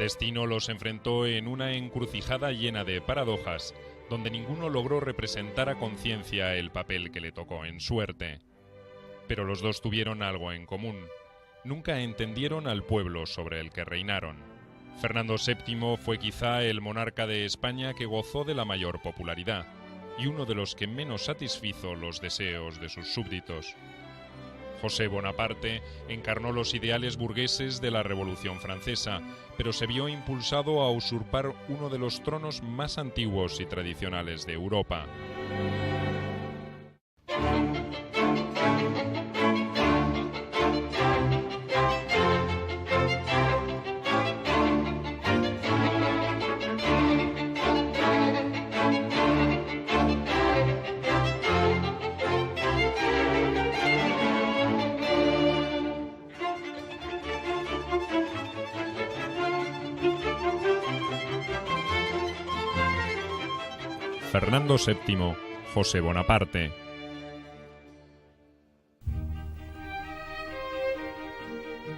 destino los enfrentó en una encrucijada llena de paradojas, donde ninguno logró representar a conciencia el papel que le tocó en suerte. Pero los dos tuvieron algo en común. Nunca entendieron al pueblo sobre el que reinaron. Fernando VII fue quizá el monarca de España que gozó de la mayor popularidad, y uno de los que menos satisfizo los deseos de sus súbditos. José Bonaparte encarnó los ideales burgueses de la Revolución Francesa, pero se vio impulsado a usurpar uno de los tronos más antiguos y tradicionales de Europa. Fernando VII, José Bonaparte.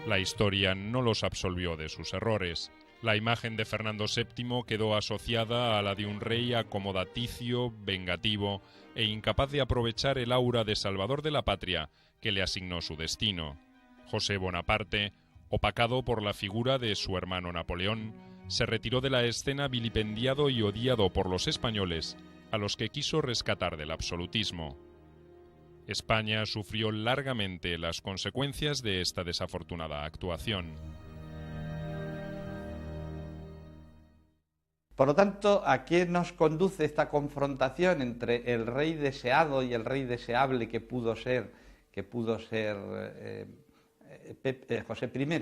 La historia no los absolvió de sus errores. La imagen de Fernando VII quedó asociada a la de un rey acomodaticio, vengativo e incapaz de aprovechar el aura de salvador de la patria que le asignó su destino. José Bonaparte, opacado por la figura de su hermano Napoleón, se retiró de la escena vilipendiado y odiado por los españoles, a los que quiso rescatar del absolutismo. España sufrió largamente las consecuencias de esta desafortunada actuación. Por lo tanto, ¿a qué nos conduce esta confrontación entre el rey deseado y el rey deseable que pudo ser José I?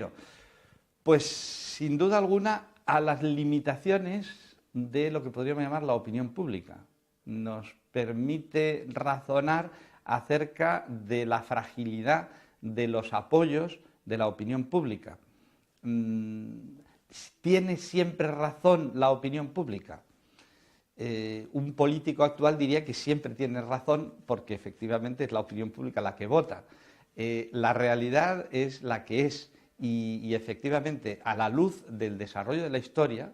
Pues, sin duda alguna, a las limitaciones de lo que podríamos llamar la opinión pública. Nos permite razonar acerca de la fragilidad de los apoyos de la opinión pública. ¿Tiene siempre razón la opinión pública? Un político actual diría que siempre tiene razón porque efectivamente es la opinión pública la que vota. La realidad es la que es y efectivamente a la luz del desarrollo de la historia,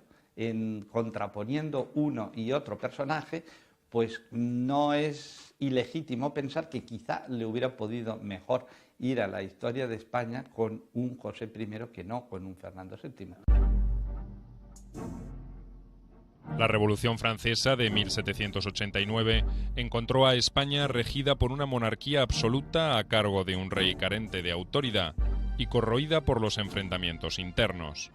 contraponiendo uno y otro personaje, pues no es ilegítimo pensar que quizá le hubiera podido mejor ir a la historia de España con un José I que no con un Fernando VII. La Revolución Francesa de 1789 encontró a España regida por una monarquía absoluta a cargo de un rey carente de autoridad y corroída por los enfrentamientos internos.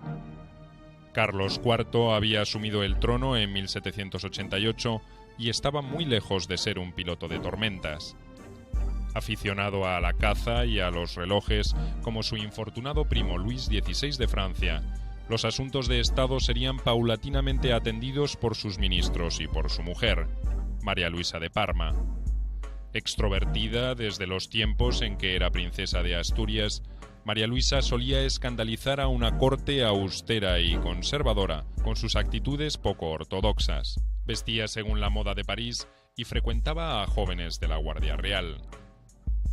Carlos IV había asumido el trono en 1788 y estaba muy lejos de ser un piloto de tormentas. Aficionado a la caza y a los relojes, como su infortunado primo Luis XVI de Francia, los asuntos de Estado serían paulatinamente atendidos por sus ministros y por su mujer, María Luisa de Parma. Extrovertida desde los tiempos en que era princesa de Asturias, María Luisa solía escandalizar a una corte austera y conservadora con sus actitudes poco ortodoxas. Vestía según la moda de París y frecuentaba a jóvenes de la Guardia Real.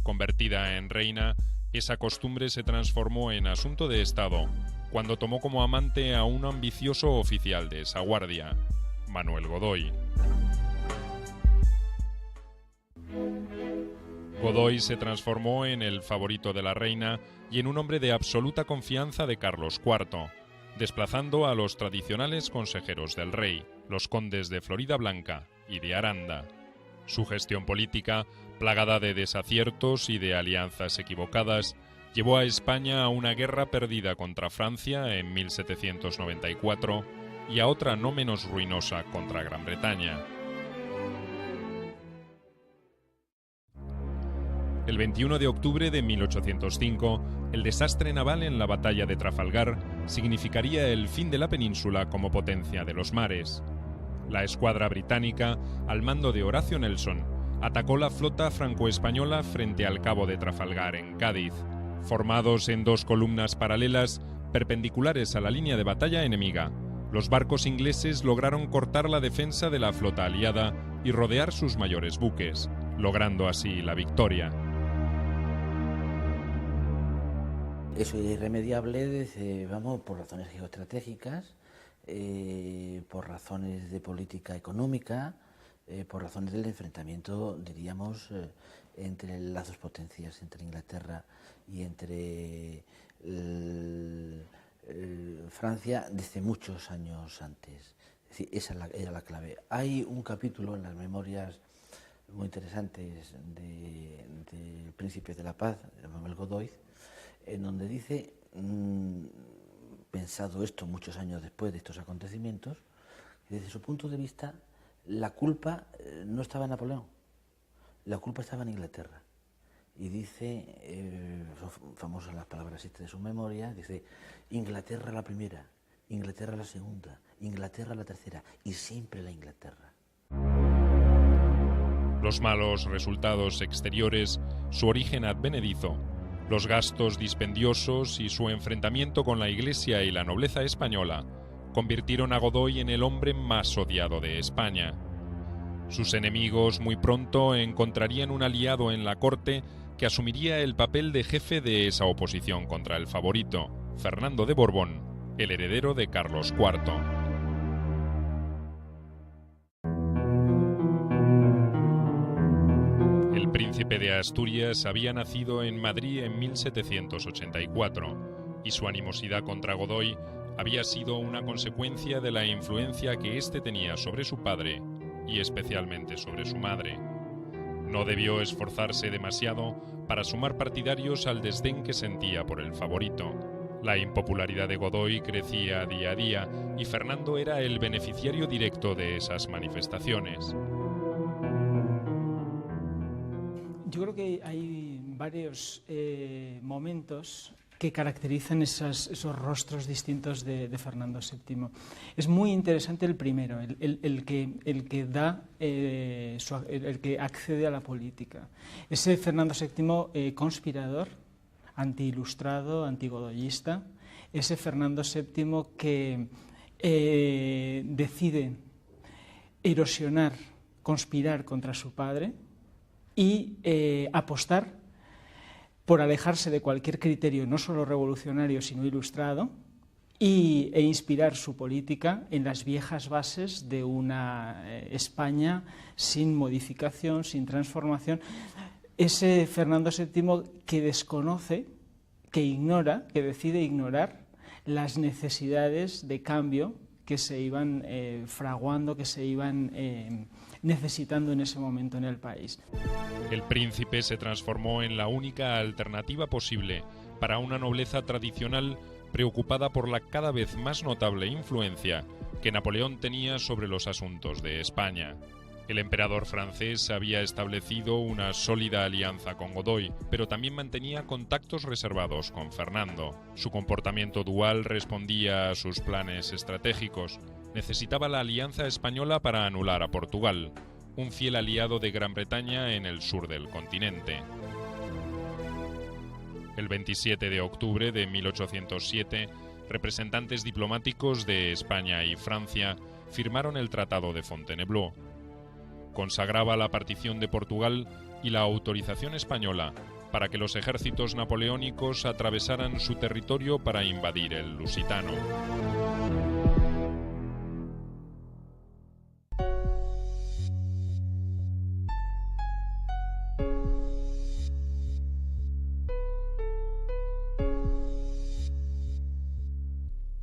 Convertida en reina, esa costumbre se transformó en asunto de Estado cuando tomó como amante a un ambicioso oficial de esa guardia, Manuel Godoy. Godoy se transformó en el favorito de la reina y en un hombre de absoluta confianza de Carlos IV, desplazando a los tradicionales consejeros del rey, los condes de Floridablanca y de Aranda. Su gestión política, plagada de desaciertos y de alianzas equivocadas, llevó a España a una guerra perdida contra Francia en 1794 y a otra no menos ruinosa contra Gran Bretaña. El 21 de octubre de 1805, el desastre naval en la batalla de Trafalgar significaría el fin de la península como potencia de los mares. La escuadra británica, al mando de Horacio Nelson, atacó la flota franco-española frente al cabo de Trafalgar en Cádiz. Formados en dos columnas paralelas, perpendiculares a la línea de batalla enemiga, los barcos ingleses lograron cortar la defensa de la flota aliada y rodear sus mayores buques, logrando así la victoria. Eso es irremediable, vamos, por razones geoestratégicas, por razones de política económica, por razones del enfrentamiento, diríamos, entre las dos potencias, entre Inglaterra y entre Francia, desde muchos años antes. Es decir, esa era la clave. Hay un capítulo en las memorias muy interesantes del Príncipe de la Paz, de Manuel Godoy, en donde dice, pensado esto muchos años después de estos acontecimientos, que desde su punto de vista la culpa no estaba en Napoleón, la culpa estaba en Inglaterra. Y dice, son famosas las palabras estas de su memoria, dice, Inglaterra la primera, Inglaterra la segunda, Inglaterra la tercera, y siempre la Inglaterra. Los malos resultados exteriores, su origen advenedizo, los gastos dispendiosos y su enfrentamiento con la Iglesia y la nobleza española convirtieron a Godoy en el hombre más odiado de España. Sus enemigos muy pronto encontrarían un aliado en la corte que asumiría el papel de jefe de esa oposición contra el favorito, Fernando de Borbón, el heredero de Carlos IV. El príncipe de Asturias había nacido en Madrid en 1784 y su animosidad contra Godoy había sido una consecuencia de la influencia que éste tenía sobre su padre y especialmente sobre su madre. No debió esforzarse demasiado para sumar partidarios al desdén que sentía por el favorito. La impopularidad de Godoy crecía día a día y Fernando era el beneficiario directo de esas manifestaciones. Yo creo que hay varios momentos que caracterizan esos rostros distintos de Fernando VII. Es muy interesante el primero, el que accede a la política. Ese Fernando VII conspirador, anti-ilustrado, antigodoyista, ese Fernando VII que decide erosionar, conspirar contra su padre y apostar por alejarse de cualquier criterio, no solo revolucionario, sino ilustrado, e inspirar su política en las viejas bases de una España sin modificación, sin transformación. Ese Fernando VII que desconoce, que ignora, que decide ignorar las necesidades de cambio que se iban fraguando, que se iban necesitando en ese momento en el país. El príncipe se transformó en la única alternativa posible para una nobleza tradicional preocupada por la cada vez más notable influencia que Napoleón tenía sobre los asuntos de España. El emperador francés había establecido una sólida alianza con Godoy, pero también mantenía contactos reservados con Fernando. Su comportamiento dual respondía a sus planes estratégicos. Necesitaba la alianza española para anular a Portugal, un fiel aliado de Gran Bretaña en el sur del continente. El 27 de octubre de 1807, representantes diplomáticos de España y Francia firmaron el Tratado de Fontainebleau. Consagraba la partición de Portugal y la autorización española para que los ejércitos napoleónicos atravesaran su territorio para invadir el Lusitano.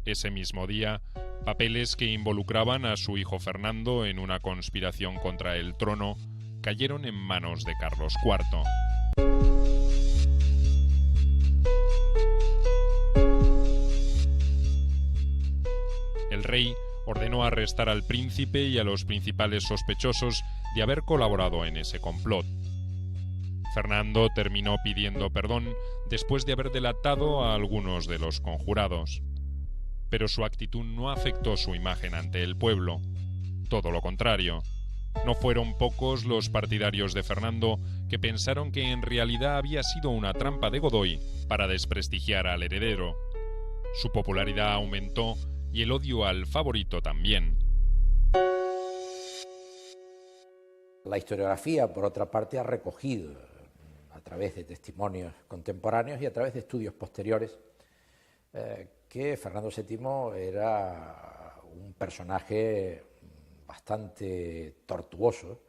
Ese mismo día, papeles que involucraban a su hijo Fernando en una conspiración contra el trono cayeron en manos de Carlos IV. El rey ordenó arrestar al príncipe y a los principales sospechosos de haber colaborado en ese complot. Fernando terminó pidiendo perdón después de haber delatado a algunos de los conjurados. Pero su actitud no afectó su imagen ante el pueblo. Todo lo contrario. No fueron pocos los partidarios de Fernando que pensaron que en realidad había sido una trampa de Godoy para desprestigiar al heredero. Su popularidad aumentó y el odio al favorito también. La historiografía, por otra parte, ha recogido a través de testimonios contemporáneos y a través de estudios posteriores, que Fernando VII era un personaje bastante tortuoso,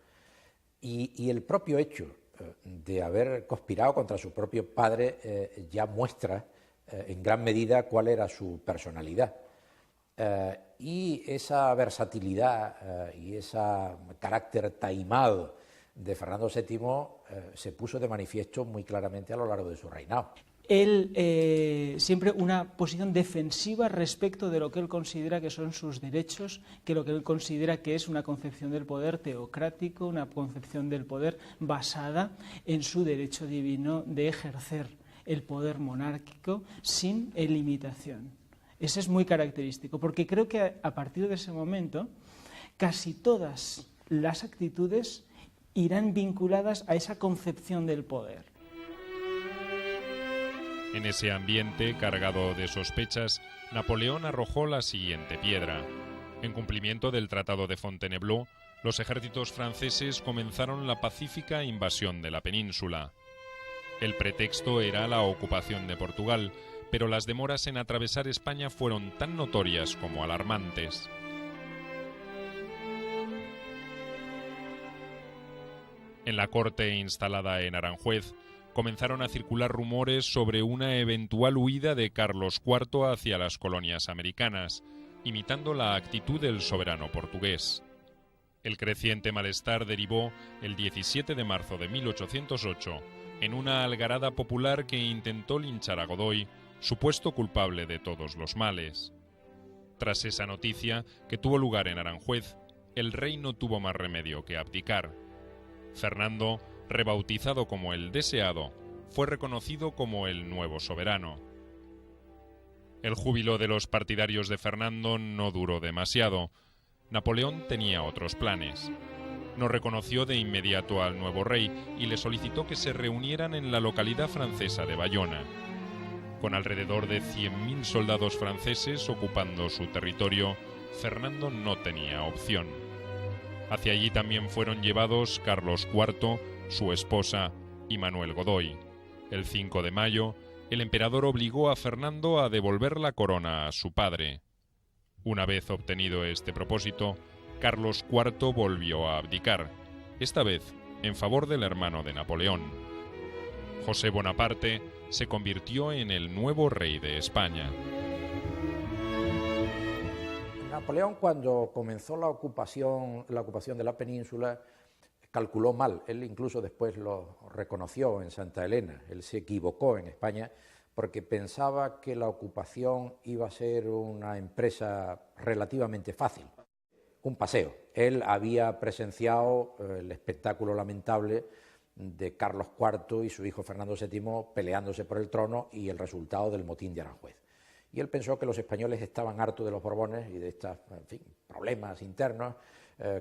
y el propio hecho de haber conspirado contra su propio padre ya muestra en gran medida cuál era su personalidad. Y esa versatilidad y ese carácter taimado de Fernando VII se puso de manifiesto muy claramente a lo largo de su reinado. Él siempre una posición defensiva respecto de lo que él considera que son sus derechos, que lo que él considera que es una concepción del poder teocrático, una concepción del poder basada en su derecho divino de ejercer el poder monárquico sin limitación. Ese es muy característico, porque creo que a partir de ese momento casi todas las actitudes irán vinculadas a esa concepción del poder. En ese ambiente cargado de sospechas, Napoleón arrojó la siguiente piedra. En cumplimiento del Tratado de Fontainebleau, los ejércitos franceses comenzaron la pacífica invasión de la península. El pretexto era la ocupación de Portugal, pero las demoras en atravesar España fueron tan notorias como alarmantes. En la corte instalada en Aranjuez, comenzaron a circular rumores sobre una eventual huida de Carlos IV hacia las colonias americanas, imitando la actitud del soberano portugués. El creciente malestar derivó, el 17 de marzo de 1808, en una algarada popular que intentó linchar a Godoy, supuesto culpable de todos los males. Tras esa noticia, que tuvo lugar en Aranjuez, el rey no tuvo más remedio que abdicar. Fernando, rebautizado como el Deseado, fue reconocido como el nuevo soberano. El júbilo de los partidarios de Fernando no duró demasiado. Napoleón tenía otros planes. No reconoció de inmediato al nuevo rey y le solicitó que se reunieran en la localidad francesa de Bayona. Con alrededor de 100.000 soldados franceses ocupando su territorio, Fernando no tenía opción. Hacia allí también fueron llevados Carlos IV, su esposa y Manuel Godoy. El 5 de mayo, el emperador obligó a Fernando a devolver la corona a su padre. Una vez obtenido este propósito, Carlos IV volvió a abdicar, esta vez en favor del hermano de Napoleón. José Bonaparte se convirtió en el nuevo rey de España. Napoleón, cuando comenzó la ocupación de la península, calculó mal. Él incluso después lo reconoció en Santa Elena. Él se equivocó en España porque pensaba que la ocupación iba a ser una empresa relativamente fácil, un paseo. Él había presenciado el espectáculo lamentable de Carlos IV y su hijo Fernando VII peleándose por el trono y el resultado del motín de Aranjuez. Y él pensó que los españoles estaban hartos de los Borbones y de estos problemas internos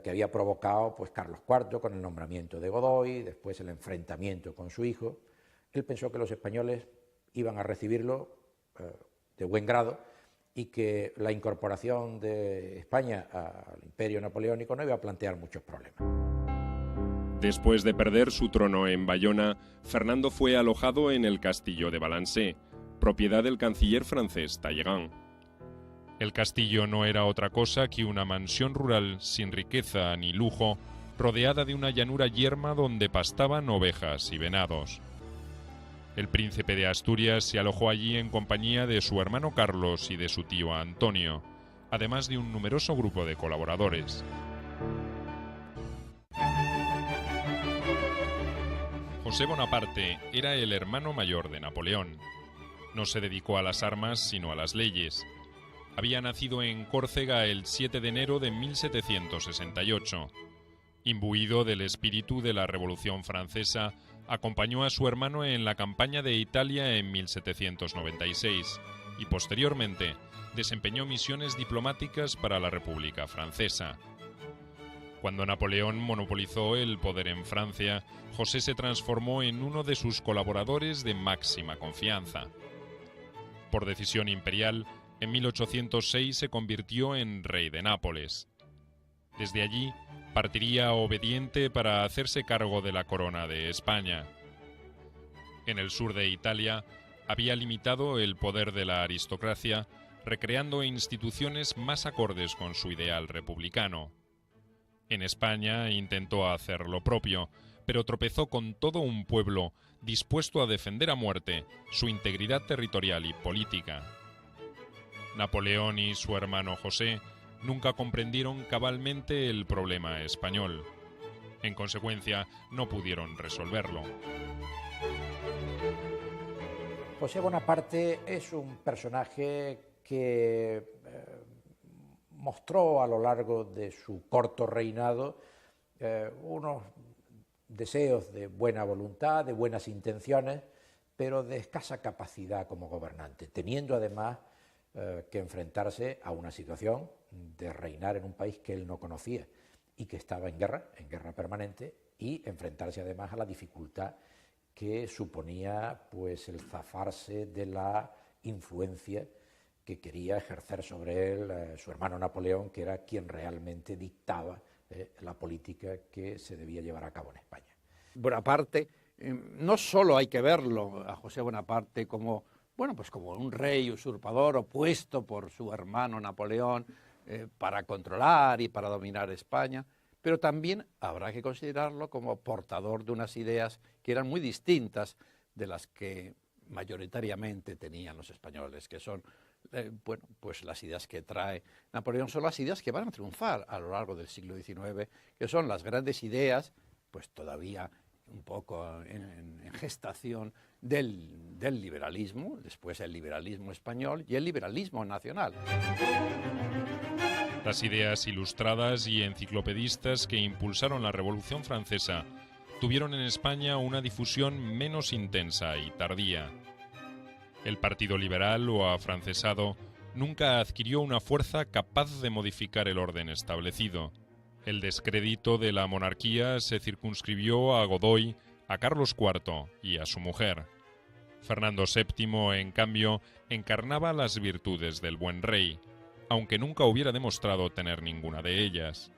que había provocado pues, Carlos IV con el nombramiento de Godoy, después el enfrentamiento con su hijo. Él pensó que los españoles iban a recibirlo de buen grado y que la incorporación de España al imperio napoleónico no iba a plantear muchos problemas. Después de perder su trono en Bayona, Fernando fue alojado en el castillo de Valençay, propiedad del canciller francés Talleyrand. El castillo no era otra cosa que una mansión rural sin riqueza ni lujo, rodeada de una llanura yerma donde pastaban ovejas y venados. El príncipe de Asturias se alojó allí en compañía de su hermano Carlos y de su tío Antonio, además de un numeroso grupo de colaboradores. José Bonaparte era el hermano mayor de Napoleón. No se dedicó a las armas sino a las leyes. Había nacido en Córcega el 7 de enero de 1768. Imbuido del espíritu de la Revolución Francesa, acompañó a su hermano en la campaña de Italia en 1796 y posteriormente desempeñó misiones diplomáticas para la República Francesa. Cuando Napoleón monopolizó el poder en Francia, José se transformó en uno de sus colaboradores de máxima confianza. Por decisión imperial, en 1806 se convirtió en rey de Nápoles. Desde allí, partiría obediente para hacerse cargo de la corona de España. En el sur de Italia había limitado el poder de la aristocracia, recreando instituciones más acordes con su ideal republicano. En España intentó hacer lo propio, pero tropezó con todo un pueblo dispuesto a defender a muerte su integridad territorial y política. Napoleón y su hermano José nunca comprendieron cabalmente el problema español. En consecuencia, no pudieron resolverlo. José Bonaparte es un personaje que mostró a lo largo de su corto reinado unos deseos de buena voluntad, de buenas intenciones, pero de escasa capacidad como gobernante, teniendo además que enfrentarse a una situación de reinar en un país que él no conocía y que estaba en guerra permanente, y enfrentarse además a la dificultad que suponía pues el zafarse de la influencia que quería ejercer sobre él su hermano Napoleón, que era quien realmente dictaba la política que se debía llevar a cabo en España. Bonaparte, no solo hay que verlo a José Bonaparte como, bueno, pues como un rey usurpador opuesto por su hermano Napoleón para controlar y para dominar España, pero también habrá que considerarlo como portador de unas ideas que eran muy distintas de las que mayoritariamente tenían los españoles, que son bueno, pues las ideas que trae Napoleón son las ideas que van a triunfar a lo largo del siglo XIX, que son las grandes ideas, pues todavía un poco en gestación del liberalismo, después el liberalismo español y el liberalismo nacional. Las ideas ilustradas y enciclopedistas que impulsaron la Revolución Francesa tuvieron en España una difusión menos intensa y tardía. El Partido Liberal o afrancesado nunca adquirió una fuerza capaz de modificar el orden establecido. El descrédito de la monarquía se circunscribió a Godoy, a Carlos IV y a su mujer. Fernando VII, en cambio, encarnaba las virtudes del buen rey, aunque nunca hubiera demostrado tener ninguna de ellas.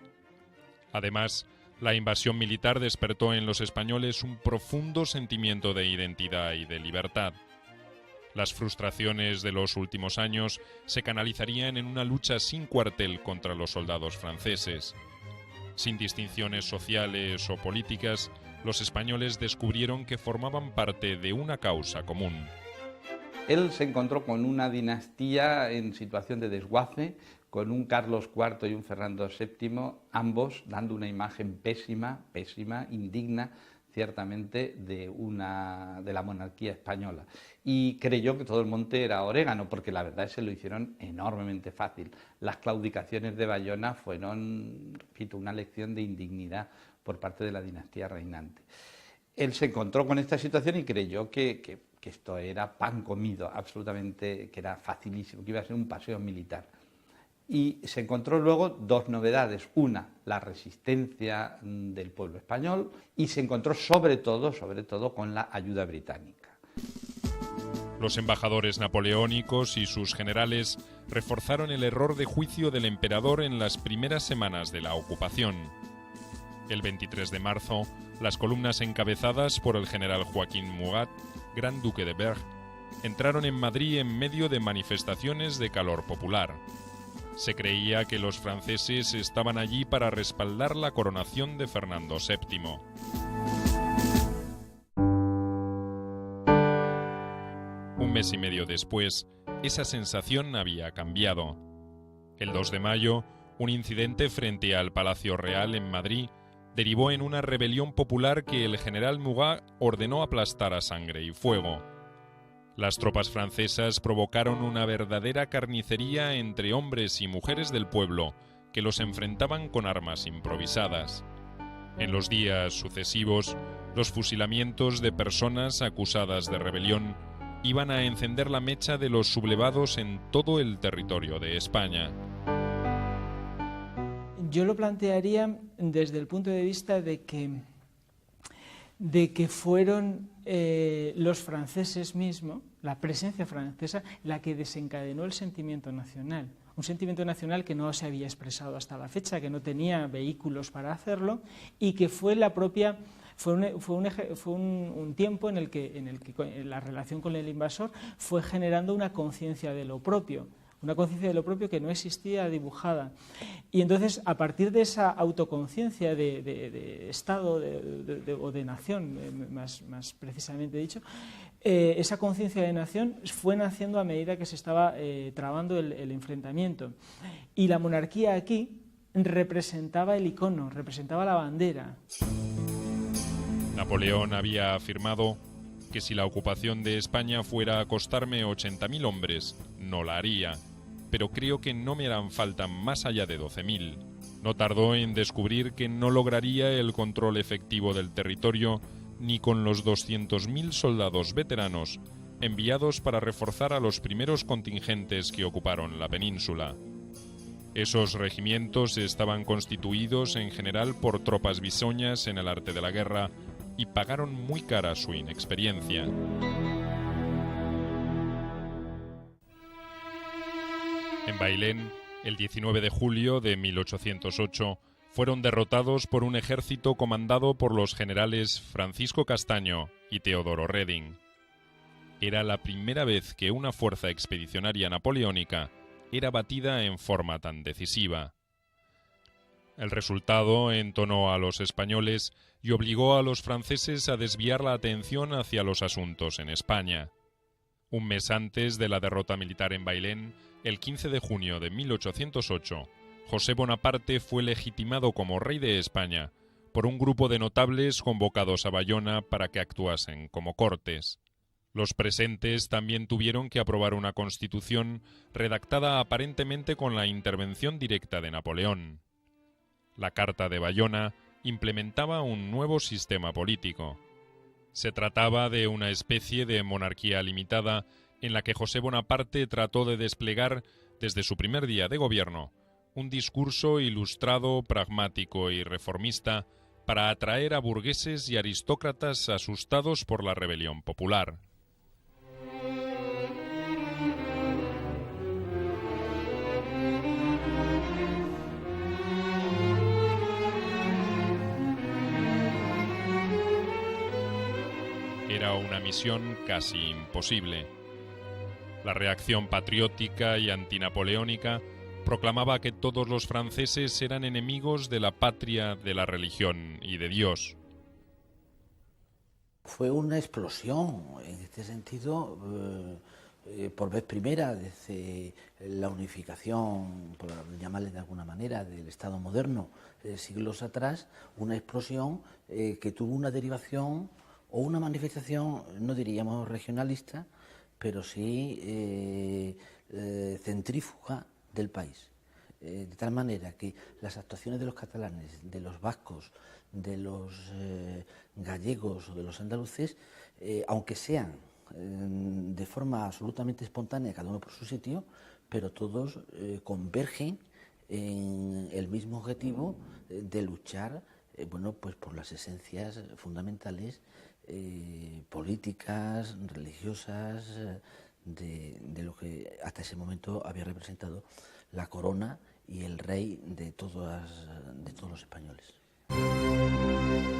Además, la invasión militar despertó en los españoles un profundo sentimiento de identidad y de libertad. Las frustraciones de los últimos años se canalizarían en una lucha sin cuartel contra los soldados franceses. Sin distinciones sociales o políticas, los españoles descubrieron que formaban parte de una causa común. Él se encontró con una dinastía en situación de desguace, con un Carlos IV y un Fernando VII, ambos dando una imagen pésima, indigna, ciertamente, de la monarquía española. Y creyó que todo el monte era orégano, porque la verdad es que se lo hicieron enormemente fácil. Las claudicaciones de Bayona fueron, repito, una lección de indignidad por parte de la dinastía reinante. Él se encontró con esta situación y creyó que esto era pan comido, absolutamente, que era facilísimo, que iba a ser un paseo militar. Y se encontró luego dos novedades. Una, la resistencia del pueblo español, y se encontró sobre todo con la ayuda británica. Los embajadores napoleónicos y sus generales reforzaron el error de juicio del emperador en las primeras semanas de la ocupación. El 23 de marzo, las columnas encabezadas por el general Joaquín Murat, Gran Duque de Berg, entraron en Madrid en medio de manifestaciones de calor popular. Se creía que los franceses estaban allí para respaldar la coronación de Fernando VII. Un mes y medio después, esa sensación había cambiado. El 2 de mayo, un incidente frente al Palacio Real en Madrid derivó en una rebelión popular que el general Murat ordenó aplastar a sangre y fuego. Las tropas francesas provocaron una verdadera carnicería entre hombres y mujeres del pueblo que los enfrentaban con armas improvisadas. En los días sucesivos, los fusilamientos de personas acusadas de rebelión iban a encender la mecha de los sublevados en todo el territorio de España. Yo lo plantearía desde el punto de vista de que fueron los franceses mismos, la presencia francesa, la que desencadenó el sentimiento nacional. Un sentimiento nacional que no se había expresado hasta la fecha, que no tenía vehículos para hacerlo, y que fue la propia fue un tiempo en el que la relación con el invasor fue generando una conciencia de lo propio. Una conciencia de lo propio que no existía dibujada. Y entonces, a partir de esa autoconciencia de Estado o de nación, más precisamente dicho, esa conciencia de nación fue naciendo a medida que se estaba trabando el enfrentamiento. Y la monarquía aquí representaba el icono, representaba la bandera. Napoleón había afirmado que si la ocupación de España fuera a costarme 80.000 hombres, no la haría, pero creo que no me harán falta más allá de 12.000. No tardó en descubrir que no lograría el control efectivo del territorio ni con los 200.000 soldados veteranos enviados para reforzar a los primeros contingentes que ocuparon la península. Esos regimientos estaban constituidos en general por tropas bisoñas en el arte de la guerra y pagaron muy cara su inexperiencia. En Bailén, el 19 de julio de 1808, fueron derrotados por un ejército comandado por los generales Francisco Castaño y Teodoro Reding. Era la primera vez que una fuerza expedicionaria napoleónica era batida en forma tan decisiva. El resultado entonó a los españoles y obligó a los franceses a desviar la atención hacia los asuntos en España. Un mes antes de la derrota militar en Bailén, el 15 de junio de 1808, José Bonaparte fue legitimado como rey de España por un grupo de notables convocados a Bayona para que actuasen como cortes. Los presentes también tuvieron que aprobar una constitución redactada aparentemente con la intervención directa de Napoleón. La Carta de Bayona implementaba un nuevo sistema político. Se trataba de una especie de monarquía limitada en la que José Bonaparte trató de desplegar, desde su primer día de gobierno, un discurso ilustrado, pragmático y reformista para atraer a burgueses y aristócratas asustados por la rebelión popular. Era una misión casi imposible. La reacción patriótica y antinapoleónica proclamaba que todos los franceses eran enemigos de la patria, de la religión y de Dios. Fue una explosión, en este sentido, por vez primera, desde la unificación, por llamarle de alguna manera, del Estado moderno, siglos atrás, una explosión que tuvo una derivación o una manifestación, no diríamos regionalista, pero sí centrífuga del país. De tal manera que las actuaciones de los catalanes, de los vascos, de los gallegos o de los andaluces, aunque sean de forma absolutamente espontánea, cada uno por su sitio, pero todos convergen en el mismo objetivo de luchar pues por las esencias fundamentales políticas, religiosas, de lo que hasta ese momento había representado la corona y el rey de todos los españoles.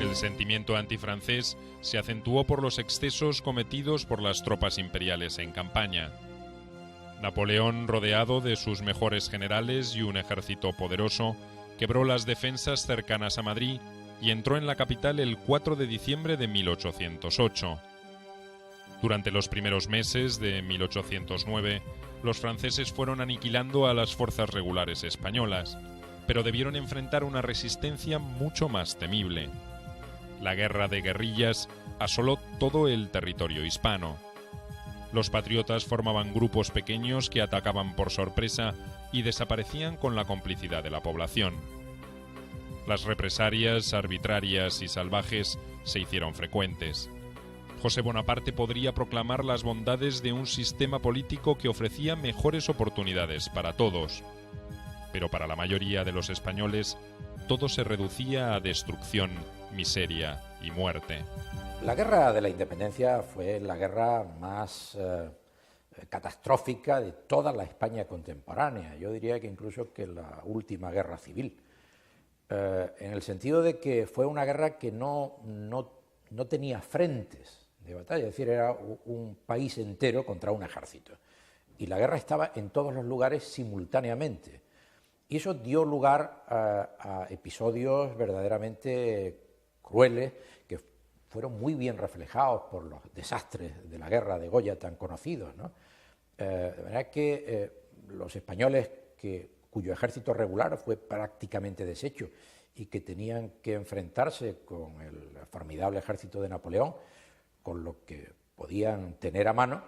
El sentimiento antifrancés se acentuó por los excesos cometidos por las tropas imperiales en campaña. Napoleón, rodeado de sus mejores generales y un ejército poderoso, quebró las defensas cercanas a Madrid y entró en la capital el 4 de diciembre de 1808. Durante los primeros meses de 1809, los franceses fueron aniquilando a las fuerzas regulares españolas, pero debieron enfrentar una resistencia mucho más temible. La guerra de guerrillas asoló todo el territorio hispano. Los patriotas formaban grupos pequeños que atacaban por sorpresa y desaparecían con la complicidad de la población. Las represalias arbitrarias y salvajes se hicieron frecuentes. José Bonaparte podría proclamar las bondades de un sistema político que ofrecía mejores oportunidades para todos. Pero para la mayoría de los españoles, todo se reducía a destrucción, miseria y muerte. La guerra de la independencia fue la guerra más catastrófica de toda la España contemporánea. Yo diría que incluso que la última guerra civil. en el sentido de que fue una guerra que no tenía frentes de batalla, es decir, era un país entero contra un ejército. Y la guerra estaba en todos los lugares simultáneamente. Y eso dio lugar a episodios verdaderamente crueles que fueron muy bien reflejados por los desastres de la guerra de Goya tan conocidos, ¿no? De manera que los españoles cuyo ejército regular fue prácticamente deshecho y que tenían que enfrentarse con el formidable ejército de Napoleón, con lo que podían tener a mano,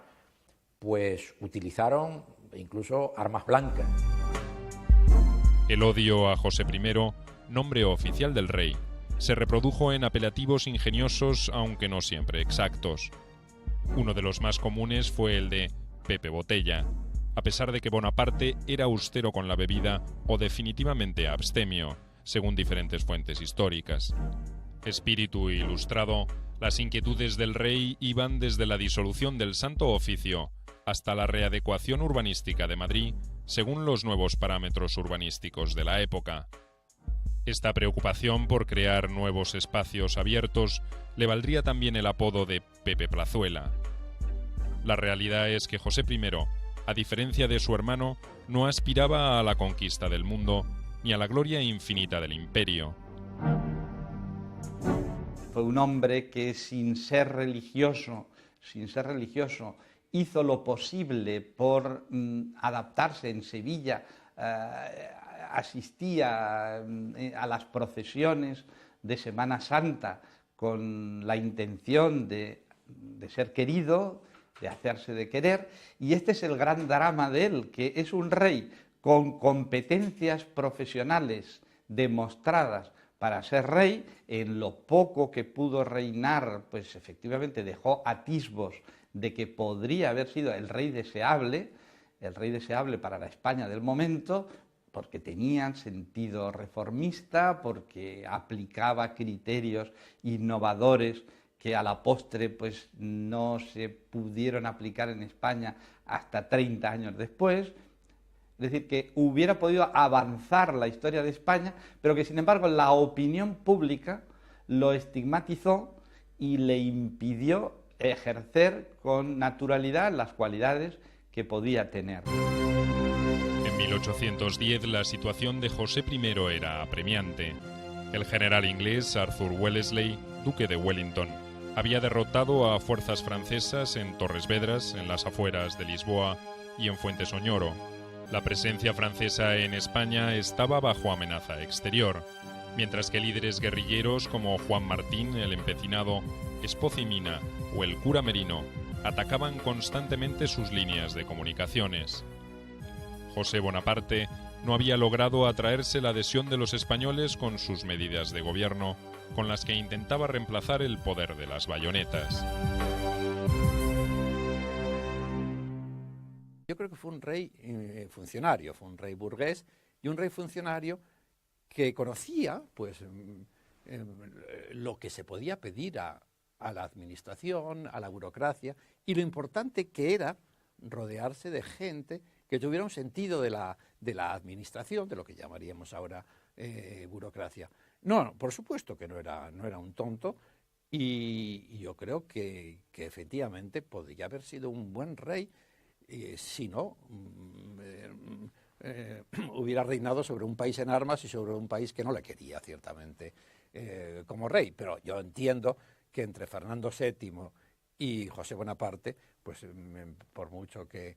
pues utilizaron incluso armas blancas. El odio a José I, nombre oficial del rey, se reprodujo en apelativos ingeniosos, aunque no siempre exactos. Uno de los más comunes fue el de Pepe Botella, a pesar de que Bonaparte era austero con la bebida o definitivamente abstemio, según diferentes fuentes históricas. Espíritu ilustrado, las inquietudes del rey iban desde la disolución del Santo Oficio hasta la readecuación urbanística de Madrid, según los nuevos parámetros urbanísticos de la época. Esta preocupación por crear nuevos espacios abiertos le valdría también el apodo de Pepe Plazuela. La realidad es que José I, a diferencia de su hermano, no aspiraba a la conquista del mundo ni a la gloria infinita del imperio. Fue un hombre que sin ser religioso, hizo lo posible por adaptarse. En Sevilla asistía a las procesiones de Semana Santa con la intención de ser querido, de hacerse de querer, y este es el gran drama de él, que es un rey con competencias profesionales demostradas para ser rey. En lo poco que pudo reinar, pues efectivamente dejó atisbos de que podría haber sido el rey deseable para la España del momento, porque tenía sentido reformista, porque aplicaba criterios innovadores que a la postre pues no se pudieron aplicar en España hasta 30 años después. Es decir, que hubiera podido avanzar la historia de España, pero que sin embargo la opinión pública lo estigmatizó y le impidió ejercer con naturalidad las cualidades que podía tener. En 1810 la situación de José I era apremiante. El general inglés Arthur Wellesley, duque de Wellington, había derrotado a fuerzas francesas en Torres Vedras, en las afueras de Lisboa, y en Fuentesoñoro. La presencia francesa en España estaba bajo amenaza exterior, mientras que líderes guerrilleros como Juan Martín, el Empecinado, Espoz y Mina o el cura Merino atacaban constantemente sus líneas de comunicaciones. José Bonaparte no había logrado atraerse la adhesión de los españoles con sus medidas de gobierno, con las que intentaba reemplazar el poder de las bayonetas. Yo creo que fue un rey funcionario, fue un rey burgués y un rey funcionario que conocía pues, lo que se podía pedir a la administración, a la burocracia, y lo importante que era rodearse de gente que tuviera un sentido de la administración, de lo que llamaríamos ahora burocracia. No, por supuesto que no era un tonto, y yo creo que efectivamente podría haber sido un buen rey si no hubiera reinado sobre un país en armas y sobre un país que no le quería ciertamente como rey. Pero yo entiendo que entre Fernando VII y José Bonaparte, pues por mucho que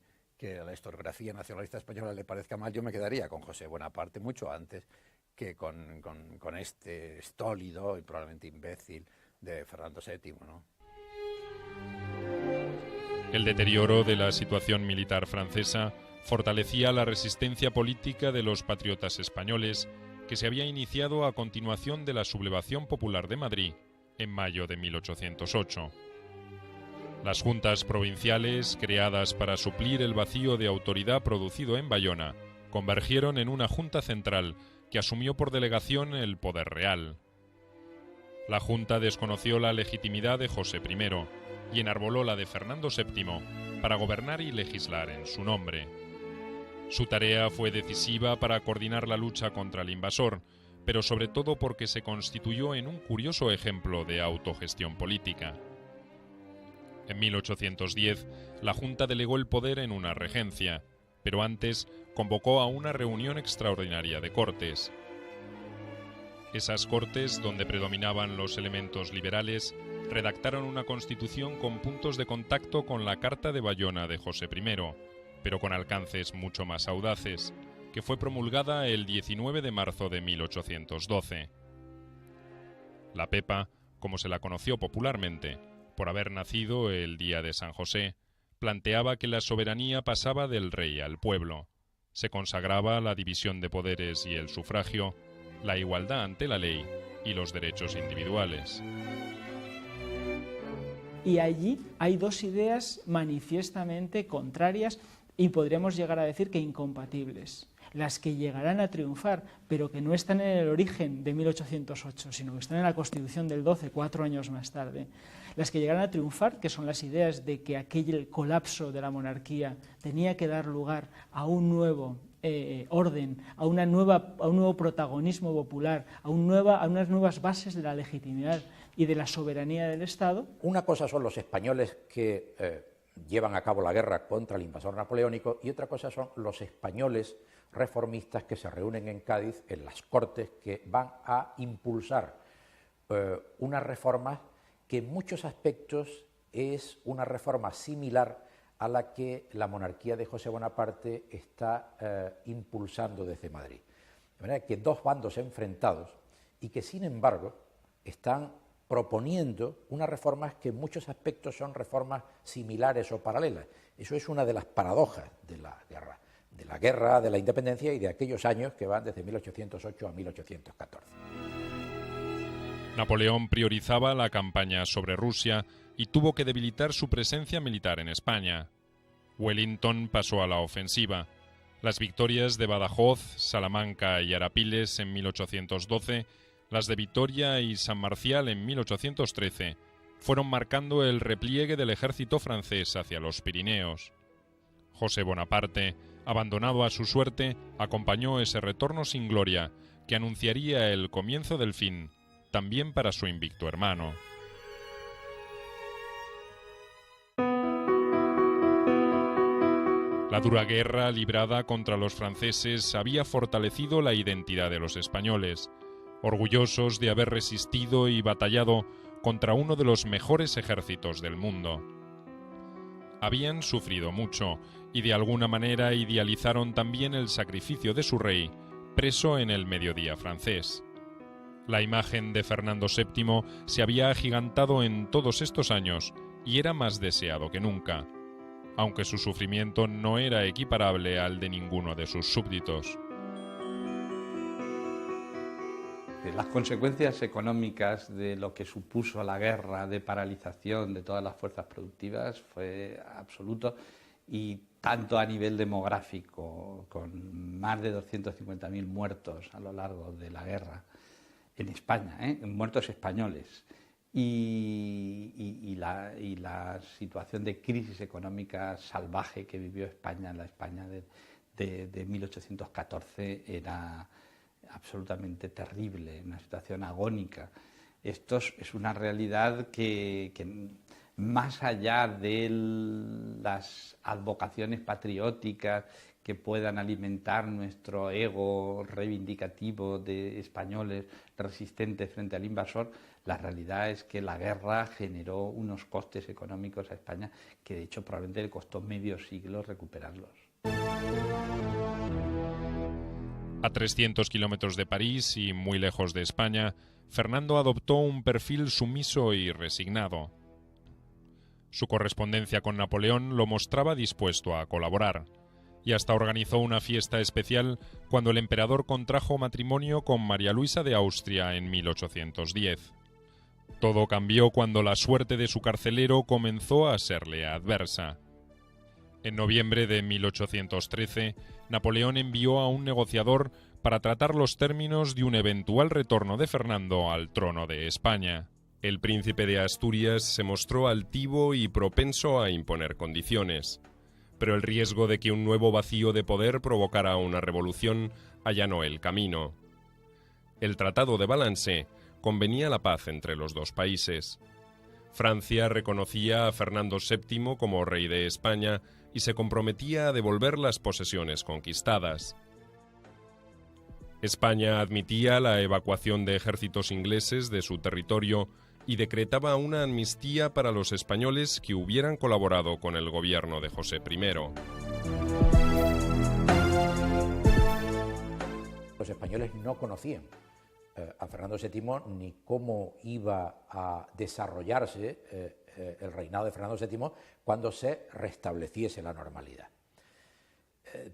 a la historiografía nacionalista española le parezca mal, yo me quedaría con José Bonaparte mucho antes que con este estólido y probablemente imbécil de Fernando VII, ¿no? El deterioro de la situación militar francesa fortalecía la resistencia política de los patriotas españoles, que se había iniciado a continuación de la sublevación popular de Madrid en mayo de 1808. Las juntas provinciales, creadas para suplir el vacío de autoridad producido en Bayona, convergieron en una junta central que asumió por delegación el poder real. La junta desconoció la legitimidad de José I y enarboló la de Fernando VII para gobernar y legislar en su nombre. Su tarea fue decisiva para coordinar la lucha contra el invasor, pero sobre todo porque se constituyó en un curioso ejemplo de autogestión política. En 1810, la Junta delegó el poder en una regencia, pero antes convocó a una reunión extraordinaria de Cortes. Esas Cortes, donde predominaban los elementos liberales, redactaron una constitución con puntos de contacto con la Carta de Bayona de José I, pero con alcances mucho más audaces, que fue promulgada el 19 de marzo de 1812. La Pepa, como se la conoció popularmente, por haber nacido el día de San José, planteaba que la soberanía pasaba del rey al pueblo. Se consagraba la división de poderes y el sufragio, la igualdad ante la ley y los derechos individuales. Y allí hay dos ideas manifiestamente contrarias y podríamos llegar a decir que incompatibles. Las que llegarán a triunfar, pero que no están en el origen de 1808, sino que están en la Constitución del 12, 4 años más tarde. Las que llegarán a triunfar, que son las ideas de que aquel colapso de la monarquía tenía que dar lugar a un nuevo orden, a un nuevo protagonismo popular, a unas nuevas bases de la legitimidad y de la soberanía del Estado. Una cosa son los españoles que llevan a cabo la guerra contra el invasor napoleónico y otra cosa son los españoles reformistas que se reúnen en Cádiz, en las Cortes, que van a impulsar unas reformas que en muchos aspectos es una reforma similar a la que la monarquía de José Bonaparte está impulsando desde Madrid. De manera que dos bandos enfrentados y que, sin embargo, están proponiendo unas reformas que en muchos aspectos son reformas similares o paralelas. Eso es una de las paradojas de la guerra de la independencia y de aquellos años que van desde 1808 a 1814. Napoleón priorizaba la campaña sobre Rusia y tuvo que debilitar su presencia militar en España. Wellington pasó a la ofensiva. Las victorias de Badajoz, Salamanca y Arapiles en 1812, las de Vitoria y San Marcial en 1813, fueron marcando el repliegue del ejército francés hacia los Pirineos. José Bonaparte, abandonado a su suerte, acompañó ese retorno sin gloria que anunciaría el comienzo del fin, también para su invicto hermano. La dura guerra librada contra los franceses había fortalecido la identidad de los españoles, orgullosos de haber resistido y batallado contra uno de los mejores ejércitos del mundo. Habían sufrido mucho y de alguna manera idealizaron también el sacrificio de su rey, preso en el mediodía francés. La imagen de Fernando VII se había agigantado en todos estos años y era más deseado que nunca, aunque su sufrimiento no era equiparable al de ninguno de sus súbditos. Las consecuencias económicas de lo que supuso la guerra de paralización de todas las fuerzas productivas fue absoluto, y tanto a nivel demográfico, con más de 250.000 muertos a lo largo de la guerra en España, muertos españoles, y la situación de crisis económica salvaje que vivió España, la España de 1814, era absolutamente terrible, una situación agónica. Esto es una realidad que más allá de las advocaciones patrióticas que puedan alimentar nuestro ego reivindicativo de españoles resistentes frente al invasor, la realidad es que la guerra generó unos costes económicos a España que de hecho probablemente le costó medio siglo recuperarlos. A 300 kilómetros de París y muy lejos de España, Fernando adoptó un perfil sumiso y resignado. Su correspondencia con Napoleón lo mostraba dispuesto a colaborar, y hasta organizó una fiesta especial cuando el emperador contrajo matrimonio con María Luisa de Austria en 1810. Todo cambió cuando la suerte de su carcelero comenzó a serle adversa. En noviembre de 1813, Napoleón envió a un negociador para tratar los términos de un eventual retorno de Fernando al trono de España. El príncipe de Asturias se mostró altivo y propenso a imponer condiciones, pero el riesgo de que un nuevo vacío de poder provocara una revolución allanó el camino. el Tratado de Valence, convenía la paz entre los dos países. Francia reconocía a Fernando VII como rey de España y se comprometía a devolver las posesiones conquistadas. España admitía la evacuación de ejércitos ingleses de su territorio y decretaba una amnistía para los españoles que hubieran colaborado con el gobierno de José I. Los españoles no conocían a Fernando VII ni cómo iba a desarrollarse el reinado de Fernando VII cuando se restableciese la normalidad.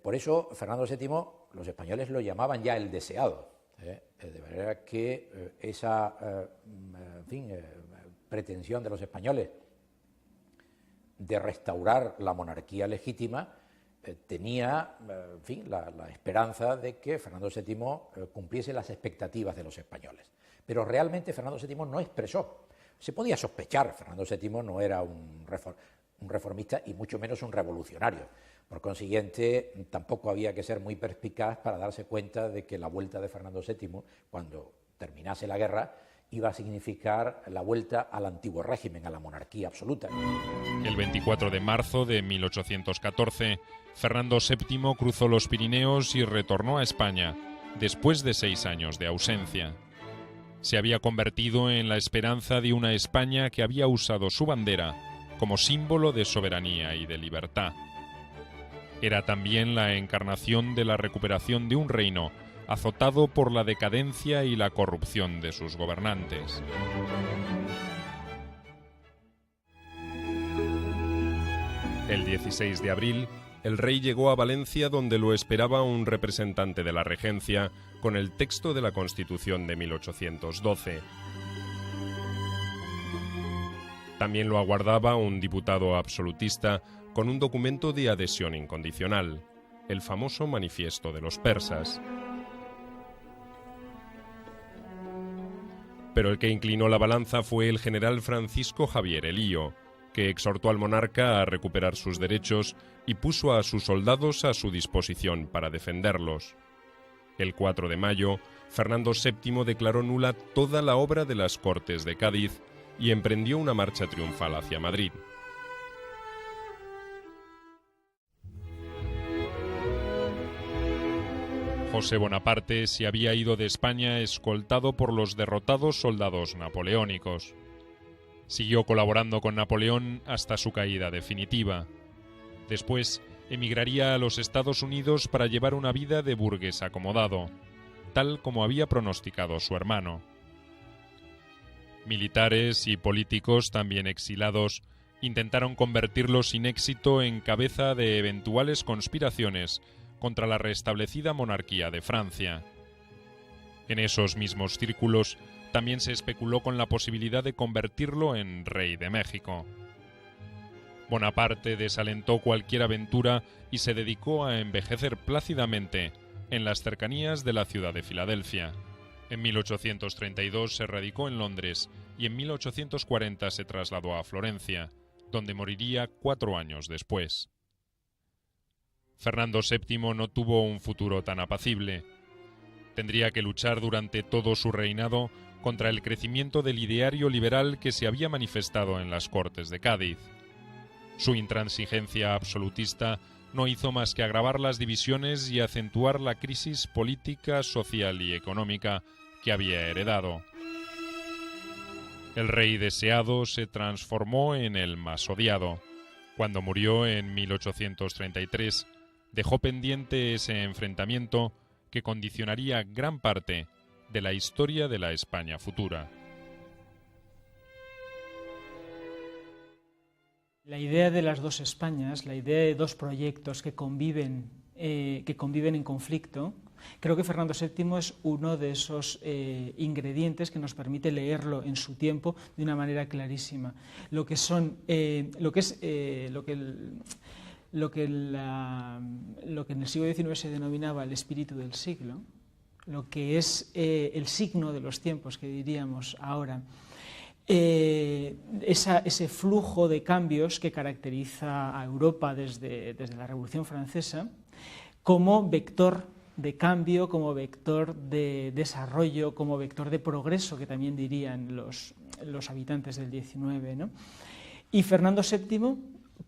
Por eso Fernando VII, los españoles lo llamaban ya el deseado, de manera que esa pretensión de los españoles de restaurar la monarquía legítima tenía la esperanza de que Fernando VII cumpliese las expectativas de los españoles. Pero realmente Fernando VII no expresó. Se podía sospechar, Fernando VII no era un reformista y mucho menos un revolucionario. Por consiguiente, tampoco había que ser muy perspicaz para darse cuenta de que la vuelta de Fernando VII, cuando terminase la guerra, iba a significar la vuelta al antiguo régimen, a la monarquía absoluta. El 24 de marzo de 1814, Fernando VII cruzó los Pirineos y retornó a España, después de 6 años de ausencia. Se había convertido en la esperanza de una España que había usado su bandera como símbolo de soberanía y de libertad. Era también la encarnación de la recuperación de un reino azotado por la decadencia y la corrupción de sus gobernantes. El 16 de abril, el rey llegó a Valencia, donde lo esperaba un representante de la regencia con el texto de la Constitución de 1812. También lo aguardaba un diputado absolutista con un documento de adhesión incondicional, el famoso Manifiesto de los Persas. Pero el que inclinó la balanza fue el general Francisco Javier Elío, que exhortó al monarca a recuperar sus derechos y puso a sus soldados a su disposición para defenderlos. El 4 de mayo, Fernando VII declaró nula toda la obra de las Cortes de Cádiz y emprendió una marcha triunfal hacia Madrid. José Bonaparte se había ido de España escoltado por los derrotados soldados napoleónicos. Siguió colaborando con Napoleón hasta su caída definitiva. Después emigraría a los Estados Unidos para llevar una vida de burgués acomodado, tal como había pronosticado su hermano. Militares y políticos también exilados intentaron convertirlo sin éxito en cabeza de eventuales conspiraciones contra la restablecida monarquía de Francia. En esos mismos círculos también se especuló con la posibilidad de convertirlo en rey de México. Bonaparte desalentó cualquier aventura y se dedicó a envejecer plácidamente en las cercanías de la ciudad de Filadelfia. En 1832 se radicó en Londres y en 1840 se trasladó a Florencia, donde moriría 4 años después. Fernando VII no tuvo un futuro tan apacible. Tendría que luchar durante todo su reinado contra el crecimiento del ideario liberal que se había manifestado en las Cortes de Cádiz. Su intransigencia absolutista no hizo más que agravar las divisiones y acentuar la crisis política, social y económica que había heredado. El rey deseado se transformó en el más odiado. Cuando murió en 1833, dejó pendiente ese enfrentamiento que condicionaría gran parte de la historia de la España futura. La idea de las dos Españas, la idea de dos proyectos que conviven en conflicto, creo que Fernando VII es uno de esos ingredientes que nos permite leerlo en su tiempo de una manera clarísima. Lo que en el siglo XIX se denominaba el espíritu del siglo, lo que es el signo de los tiempos, que diríamos ahora, ese flujo de cambios que caracteriza a Europa desde la Revolución Francesa, como vector de cambio, como vector de desarrollo, como vector de progreso, que también dirían los habitantes del XIX, ¿no? Y Fernando VII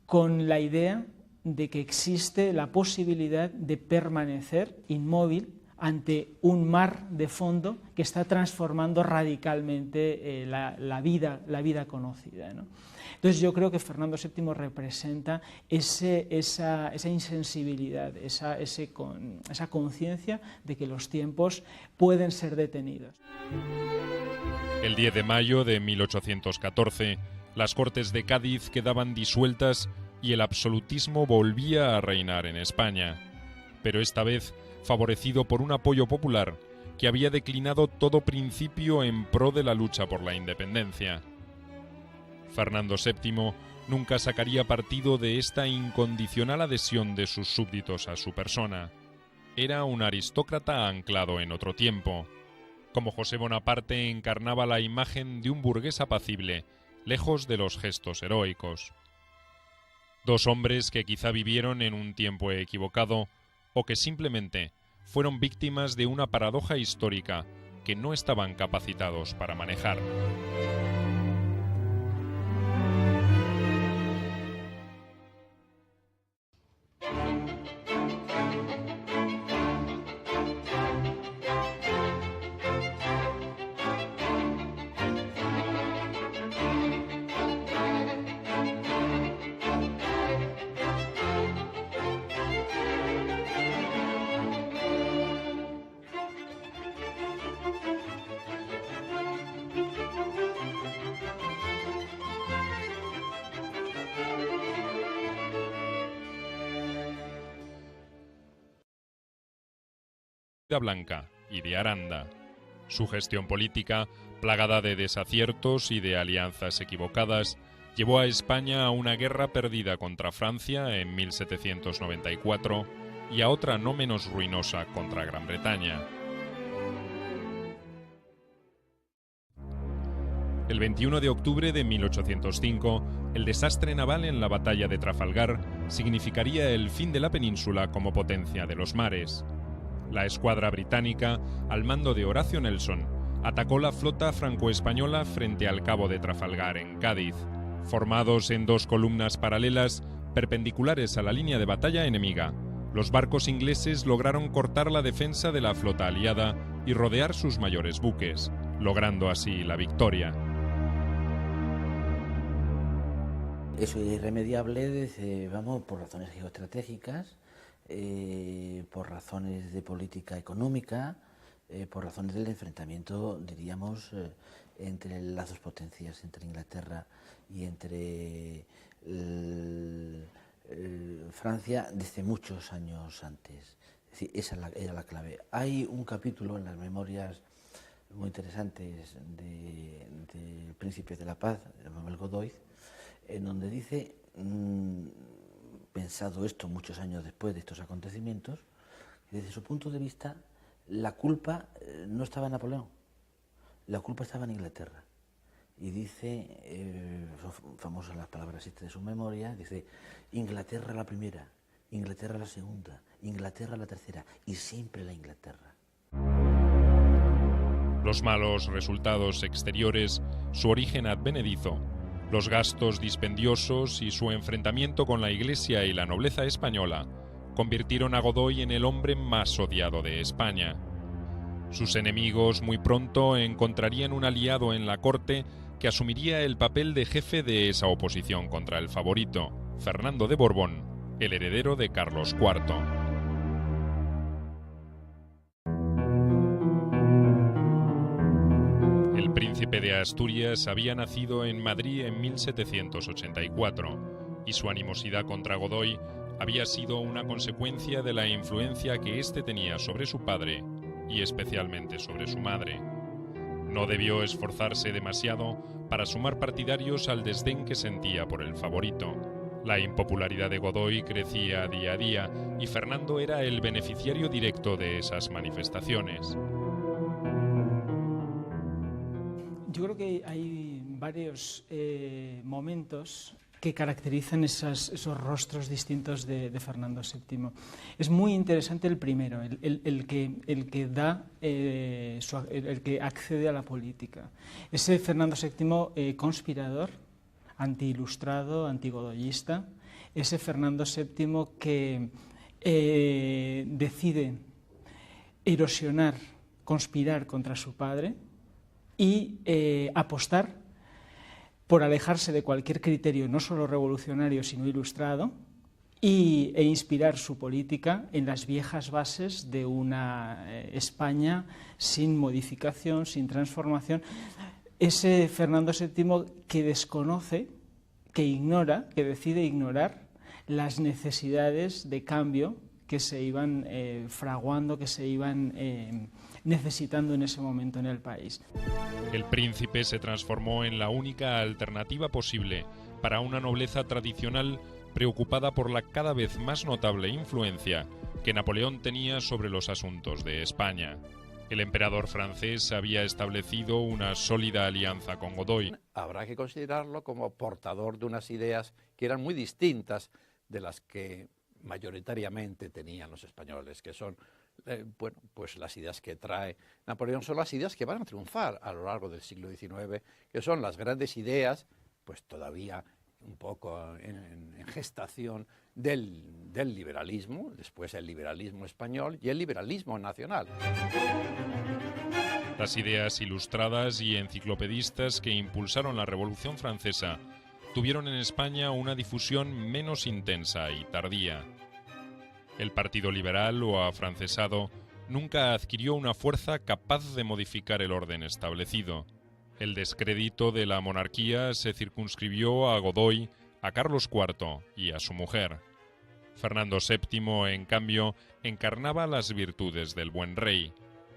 con la idea de que existe la posibilidad de permanecer inmóvil ante un mar de fondo que está transformando radicalmente la vida conocida, ¿no? Entonces yo creo que Fernando VII representa esa insensibilidad, esa conciencia de que los tiempos pueden ser detenidos. El 10 de mayo de 1814, las Cortes de Cádiz quedaban disueltas y el absolutismo volvía a reinar en España, pero esta vez favorecido por un apoyo popular que había declinado todo principio en pro de la lucha por la independencia. Fernando VII nunca sacaría partido de esta incondicional adhesión de sus súbditos a su persona. Era un aristócrata anclado en otro tiempo. Como José Bonaparte encarnaba la imagen de un burgués apacible, lejos de los gestos heroicos. Dos hombres que quizá vivieron en un tiempo equivocado o que simplemente fueron víctimas de una paradoja histórica que no estaban capacitados para manejar. Blanca y de Aranda. Su gestión política, plagada de desaciertos y de alianzas equivocadas, llevó a España a una guerra perdida contra Francia en 1794 y a otra no menos ruinosa contra Gran Bretaña. El 21 de octubre de 1805, el desastre naval en la batalla de Trafalgar significaría el fin de la península como potencia de los mares. La escuadra británica, al mando de Horacio Nelson, atacó la flota franco-española frente al cabo de Trafalgar en Cádiz. Formados en dos columnas paralelas, perpendiculares a la línea de batalla enemiga, los barcos ingleses lograron cortar la defensa de la flota aliada y rodear sus mayores buques, logrando así la victoria. Eso es irremediable, por razones geoestratégicas, por razones de política económica, por razones del enfrentamiento, diríamos, entre las dos potencias, entre Inglaterra y entre Francia, desde muchos años antes. Es decir, esa era la clave. Hay un capítulo en las memorias muy interesantes del Príncipe de la Paz, de Manuel Godoy, en donde dice, pensado esto muchos años después de estos acontecimientos, que desde su punto de vista la culpa no estaba en Napoleón, la culpa estaba en Inglaterra. Y dice, son famosas las palabras estas de su memoria, dice, Inglaterra la primera, Inglaterra la segunda, Inglaterra la tercera, y siempre la Inglaterra. Los malos resultados exteriores, su origen advenedizo, los gastos dispendiosos y su enfrentamiento con la Iglesia y la nobleza española convirtieron a Godoy en el hombre más odiado de España. Sus enemigos muy pronto encontrarían un aliado en la corte que asumiría el papel de jefe de esa oposición contra el favorito, Fernando de Borbón, el heredero de Carlos IV. El príncipe de Asturias había nacido en Madrid en 1784 y su animosidad contra Godoy había sido una consecuencia de la influencia que éste tenía sobre su padre y especialmente sobre su madre. No debió esforzarse demasiado para sumar partidarios al desdén que sentía por el favorito. La impopularidad de Godoy crecía día a día y Fernando era el beneficiario directo de esas manifestaciones. Yo creo que hay varios momentos que caracterizan esos rostros distintos de Fernando VII. Es muy interesante el primero, el que accede a la política. Ese Fernando VII conspirador, anti-ilustrado, antigodoyista, ese Fernando VII que decide erosionar, conspirar contra su padre y apostar por alejarse de cualquier criterio no solo revolucionario sino ilustrado e inspirar su política en las viejas bases de una España sin modificación, sin transformación. Ese Fernando VII que desconoce, que ignora, que decide ignorar las necesidades de cambio que se iban fraguando, que se iban necesitando en ese momento en el país. El príncipe se transformó en la única alternativa posible para una nobleza tradicional preocupada por la cada vez más notable influencia que Napoleón tenía sobre los asuntos de España. El emperador francés había establecido una sólida alianza con Godoy. Habrá que considerarlo como portador de unas ideas que eran muy distintas de las que mayoritariamente tenían los españoles, que son pues las ideas que trae Napoleón son las ideas que van a triunfar a lo largo del siglo XIX, que son las grandes ideas, pues todavía un poco en gestación del liberalismo, después el liberalismo español y el liberalismo nacional. Las ideas ilustradas y enciclopedistas que impulsaron la Revolución Francesa tuvieron en España una difusión menos intensa y tardía. El Partido Liberal o afrancesado nunca adquirió una fuerza capaz de modificar el orden establecido. El descrédito de la monarquía se circunscribió a Godoy, a Carlos IV y a su mujer. Fernando VII, en cambio, encarnaba las virtudes del buen rey,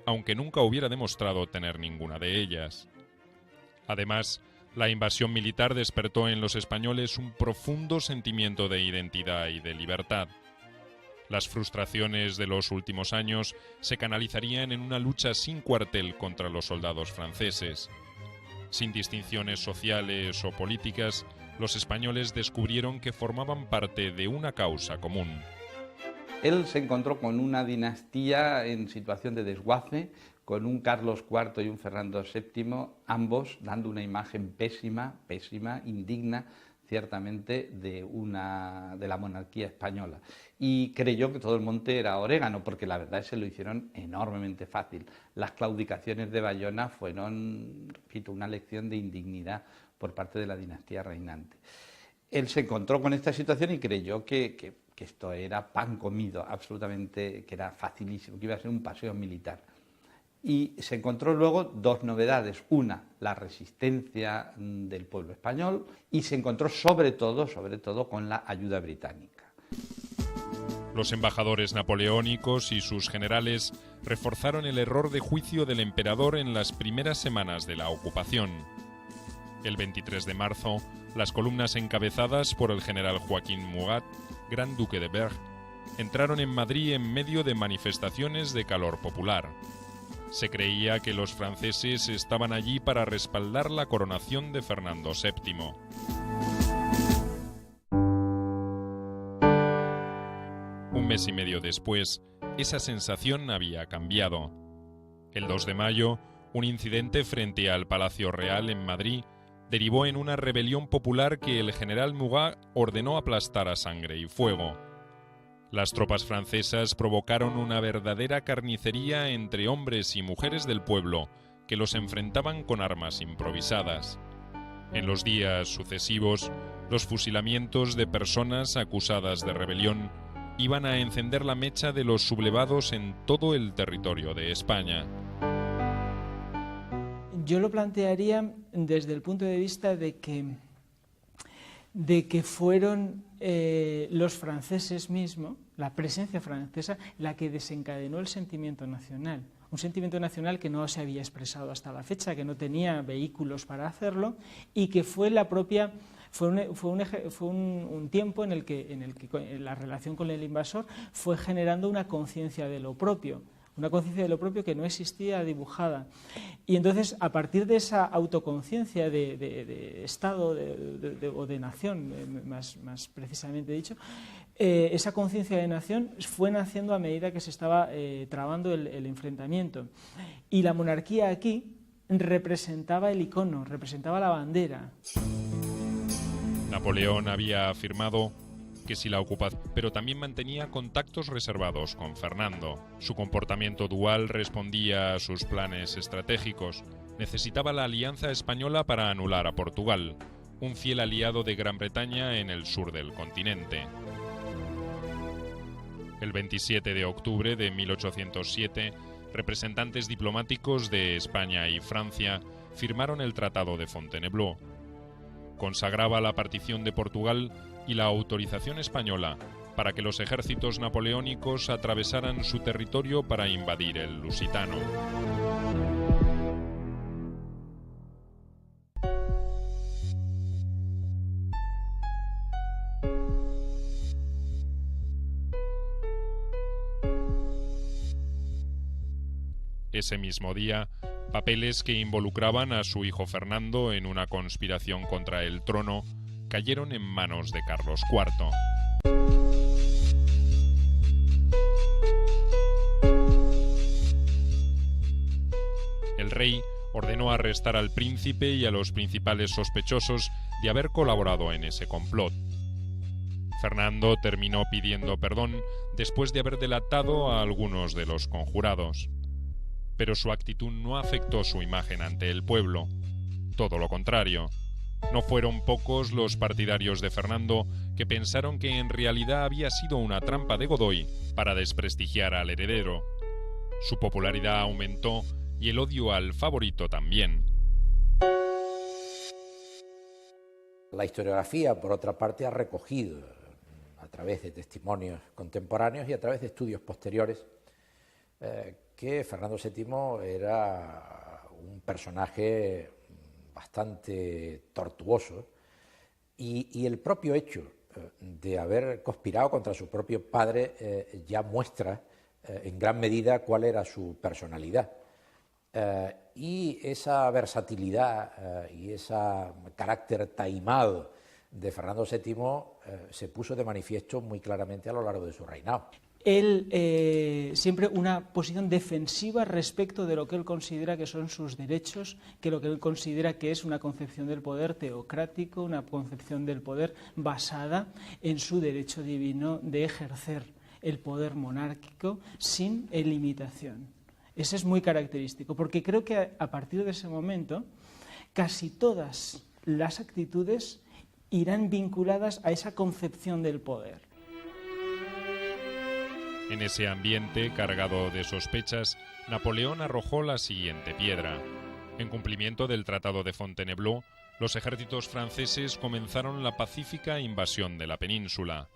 aunque nunca hubiera demostrado tener ninguna de ellas. Además, la invasión militar despertó en los españoles un profundo sentimiento de identidad y de libertad. Las frustraciones de los últimos años se canalizarían en una lucha sin cuartel contra los soldados franceses. Sin distinciones sociales o políticas, los españoles descubrieron que formaban parte de una causa común. Él se encontró con una dinastía en situación de desguace, con un Carlos IV y un Fernando VII, ambos dando una imagen pésima, indigna, ciertamente, de la monarquía española. Y creyó que todo el monte era orégano, porque la verdad es que se lo hicieron enormemente fácil. Las claudicaciones de Bayona fueron, repito, una lección de indignidad por parte de la dinastía reinante. Él se encontró con esta situación y creyó que esto era pan comido, absolutamente, que era facilísimo, que iba a ser un paseo militar. Y se encontró luego dos novedades. Una, la resistencia del pueblo español, y se encontró sobre todo con la ayuda británica. Los embajadores napoleónicos y sus generales reforzaron el error de juicio del emperador en las primeras semanas de la ocupación. El 23 de marzo, las columnas encabezadas por el general Joaquín Murat, Gran Duque de Berg, entraron en Madrid en medio de manifestaciones de calor popular. Se creía que los franceses estaban allí para respaldar la coronación de Fernando VII. Un mes y medio después, esa sensación había cambiado. El 2 de mayo, un incidente frente al Palacio Real en Madrid derivó en una rebelión popular que el general Murat ordenó aplastar a sangre y fuego. Las tropas francesas provocaron una verdadera carnicería entre hombres y mujeres del pueblo que los enfrentaban con armas improvisadas. En los días sucesivos, los fusilamientos de personas acusadas de rebelión iban a encender la mecha de los sublevados en todo el territorio de España. Yo lo plantearía desde el punto de vista de que fueron los franceses mismos, la presencia francesa, la que desencadenó el sentimiento nacional. Un sentimiento nacional que no se había expresado hasta la fecha, que no tenía vehículos para hacerlo y que fue la propia... Fue un tiempo en el que la relación con el invasor fue generando una conciencia de lo propio, una conciencia de lo propio que no existía dibujada. Y entonces, a partir de esa autoconciencia de Estado o de nación, más precisamente dicho, esa conciencia de nación fue naciendo a medida que se estaba trabando el enfrentamiento. Y la monarquía aquí representaba el icono, representaba la bandera. Napoleón había afirmado que si la ocupación, pero también mantenía contactos reservados con Fernando. Su comportamiento dual respondía a sus planes estratégicos. Necesitaba la alianza española para anular a Portugal, un fiel aliado de Gran Bretaña en el sur del continente. El 27 de octubre de 1807, representantes diplomáticos de España y Francia firmaron el Tratado de Fontainebleau. Consagraba la partición de Portugal y la autorización española para que los ejércitos napoleónicos atravesaran su territorio para invadir el Lusitano. Ese mismo día, papeles que involucraban a su hijo Fernando en una conspiración contra el trono cayeron en manos de Carlos IV. El rey ordenó arrestar al príncipe y a los principales sospechosos de haber colaborado en ese complot. Fernando terminó pidiendo perdón después de haber delatado a algunos de los conjurados. Pero su actitud no afectó su imagen ante el pueblo. Todo lo contrario. No fueron pocos los partidarios de Fernando que pensaron que en realidad había sido una trampa de Godoy para desprestigiar al heredero. Su popularidad aumentó y el odio al favorito también. La historiografía, por otra parte, ha recogido, a través de testimonios contemporáneos y a través de estudios posteriores, que Fernando VII era un personaje bastante tortuoso y el propio hecho de haber conspirado contra su propio padre ya muestra en gran medida cuál era su personalidad. Y esa versatilidad y ese carácter taimado de Fernando VII se puso de manifiesto muy claramente a lo largo de su reinado. Él siempre una posición defensiva respecto de lo que él considera que son sus derechos, que lo que él considera que es una concepción del poder teocrático, una concepción del poder basada en su derecho divino de ejercer el poder monárquico sin limitación. Ese es muy característico, porque creo que a partir de ese momento casi todas las actitudes irán vinculadas a esa concepción del poder. En ese ambiente cargado de sospechas, Napoleón arrojó la siguiente piedra. En cumplimiento del Tratado de Fontainebleau, los ejércitos franceses comenzaron la pacífica invasión de la península.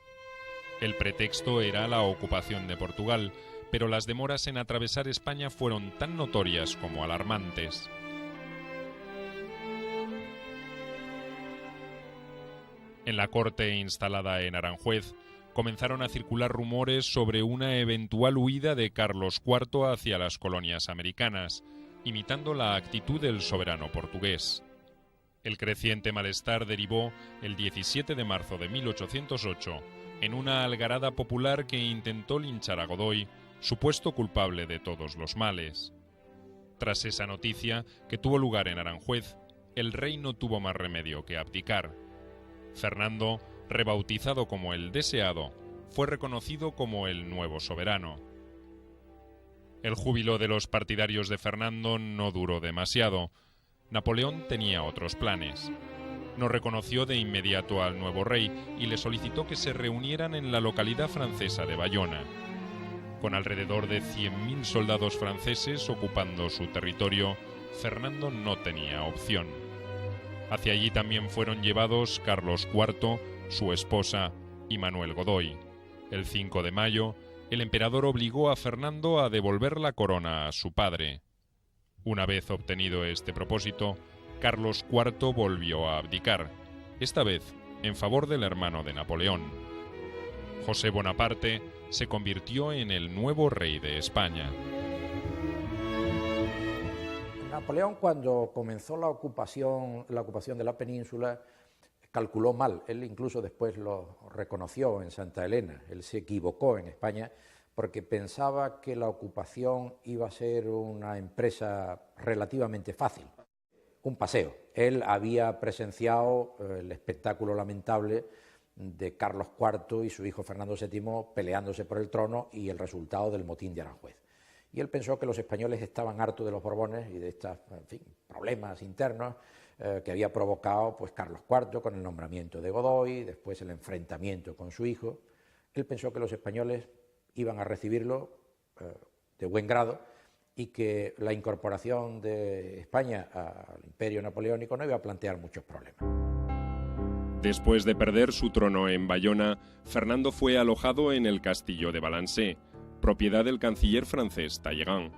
El pretexto era la ocupación de Portugal, pero las demoras en atravesar España fueron tan notorias como alarmantes. En la corte instalada en Aranjuez, comenzaron a circular rumores sobre una eventual huida de Carlos IV hacia las colonias americanas, imitando la actitud del soberano portugués. El creciente malestar derivó, el 17 de marzo de 1808, en una algarada popular que intentó linchar a Godoy, supuesto culpable de todos los males. Tras esa noticia, que tuvo lugar en Aranjuez, el rey no tuvo más remedio que abdicar. Fernando, rebautizado como el Deseado, fue reconocido como el nuevo soberano. El júbilo de los partidarios de Fernando no duró demasiado. Napoleón tenía otros planes. No reconoció de inmediato al nuevo rey y le solicitó que se reunieran en la localidad francesa de Bayona. Con alrededor de 100.000 soldados franceses ocupando su territorio, Fernando no tenía opción. Hacia allí también fueron llevados Carlos IV, su esposa y Manuel Godoy. El 5 de mayo, el emperador obligó a Fernando a devolver la corona a su padre. Una vez obtenido este propósito, Carlos IV volvió a abdicar, esta vez en favor del hermano de Napoleón. José Bonaparte se convirtió en el nuevo rey de España. Napoleón, cuando comenzó la ocupación de la península, calculó mal. Él incluso después lo reconoció en Santa Elena. Él se equivocó en España porque pensaba que la ocupación iba a ser una empresa relativamente fácil, un paseo. Él había presenciado el espectáculo lamentable de Carlos IV y su hijo Fernando VII peleándose por el trono y el resultado del motín de Aranjuez. Y él pensó que los españoles estaban hartos de los Borbones y de estos problemas internos que había provocado pues, Carlos IV con el nombramiento de Godoy, después el enfrentamiento con su hijo. Él pensó que los españoles iban a recibirlo de buen grado y que la incorporación de España al imperio napoleónico no iba a plantear muchos problemas. Después de perder su trono en Bayona, Fernando fue alojado en el castillo de Valençay, propiedad del canciller francés Talleyrand.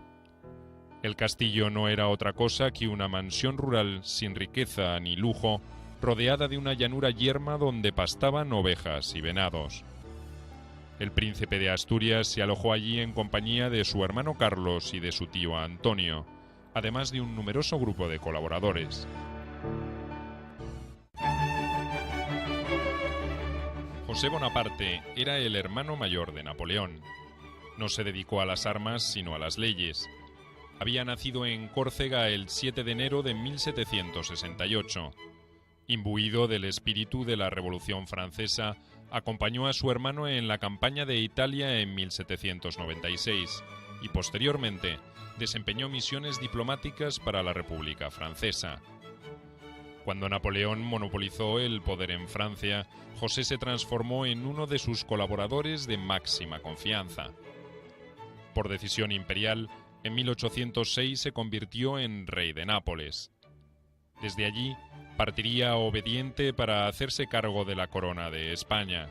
El castillo no era otra cosa que una mansión rural sin riqueza ni lujo, rodeada de una llanura yerma donde pastaban ovejas y venados. El príncipe de Asturias se alojó allí en compañía de su hermano Carlos y de su tío Antonio, además de un numeroso grupo de colaboradores. José Bonaparte era el hermano mayor de Napoleón. No se dedicó a las armas sino a las leyes. Había nacido en Córcega el 7 de enero de 1768. Imbuido del espíritu de la Revolución Francesa, acompañó a su hermano en la campaña de Italia en 1796 y posteriormente desempeñó misiones diplomáticas para la República Francesa. Cuando Napoleón monopolizó el poder en Francia, José se transformó en uno de sus colaboradores de máxima confianza. Por decisión imperial, en 1806 se convirtió en rey de Nápoles. Desde allí, partiría obediente para hacerse cargo de la corona de España.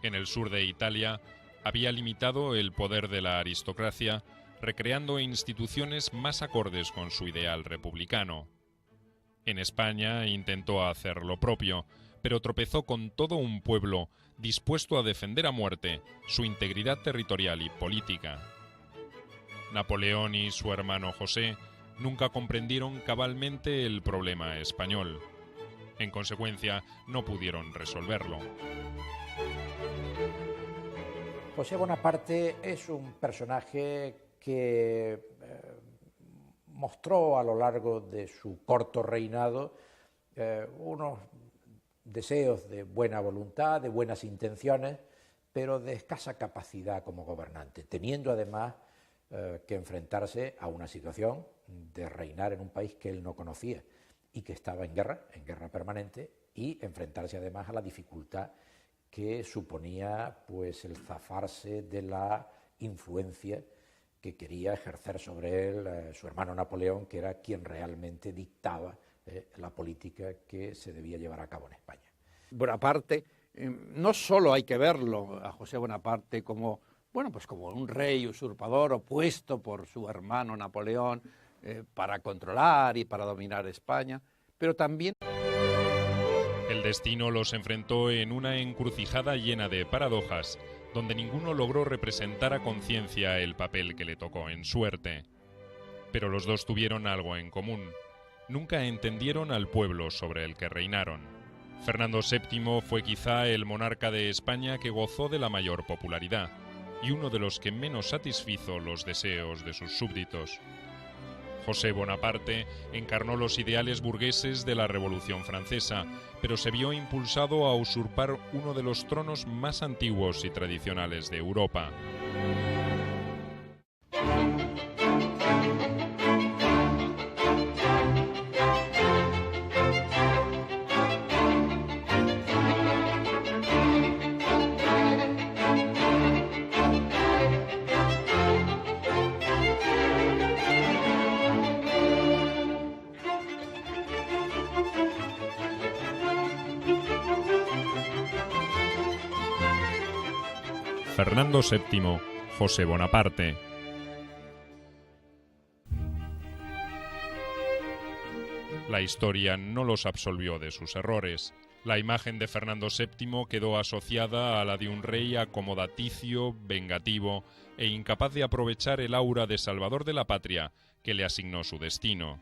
En el sur de Italia, había limitado el poder de la aristocracia, recreando instituciones más acordes con su ideal republicano. En España intentó hacer lo propio, pero tropezó con todo un pueblo dispuesto a defender a muerte su integridad territorial y política. Napoleón y su hermano José nunca comprendieron cabalmente el problema español. En consecuencia, no pudieron resolverlo. José Bonaparte es un personaje que mostró a lo largo de su corto reinado unos deseos de buena voluntad, de buenas intenciones, pero de escasa capacidad como gobernante, teniendo además que enfrentarse a una situación de reinar en un país que él no conocía y que estaba en guerra permanente, y enfrentarse además a la dificultad que suponía pues el zafarse de la influencia que quería ejercer sobre él su hermano Napoleón, que era quien realmente dictaba la política que se debía llevar a cabo en España. Bonaparte, no solo hay que verlo a José Bonaparte como, bueno, pues como un rey usurpador opuesto por su hermano Napoleón para controlar y para dominar España, pero también el destino los enfrentó en una encrucijada llena de paradojas, donde ninguno logró representar a conciencia el papel que le tocó en suerte. Pero los dos tuvieron algo en común: nunca entendieron al pueblo sobre el que reinaron. Fernando VII fue quizá el monarca de España que gozó de la mayor popularidad y uno de los que menos satisfizo los deseos de sus súbditos. José Bonaparte encarnó los ideales burgueses de la Revolución Francesa, pero se vio impulsado a usurpar uno de los tronos más antiguos y tradicionales de Europa. Fernando VII, José Bonaparte. La historia no los absolvió de sus errores. La imagen de Fernando VII quedó asociada a la de un rey acomodaticio, vengativo e incapaz de aprovechar el aura de salvador de la patria que le asignó su destino.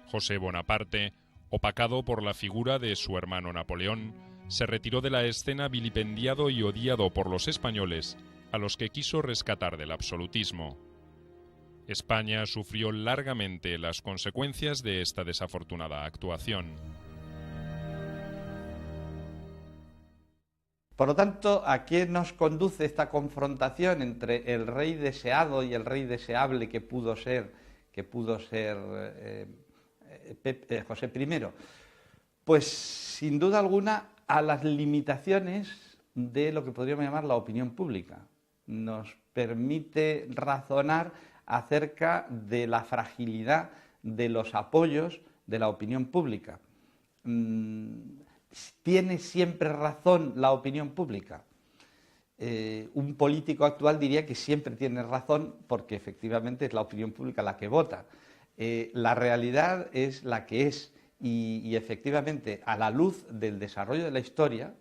José Bonaparte, opacado por la figura de su hermano Napoleón, se retiró de la escena vilipendiado y odiado por los españoles, a los que quiso rescatar del absolutismo. España sufrió largamente las consecuencias de esta desafortunada actuación. Por lo tanto, ¿a qué nos conduce esta confrontación entre el rey deseado y el rey deseable que pudo ser José I? Pues sin duda alguna a las limitaciones de lo que podríamos llamar la opinión pública. Nos permite razonar acerca de la fragilidad de los apoyos de la opinión pública. ¿Tiene siempre razón la opinión pública? Un político actual diría que siempre tiene razón porque efectivamente es la opinión pública la que vota. La realidad es la que es y efectivamente a la luz del desarrollo de la historia,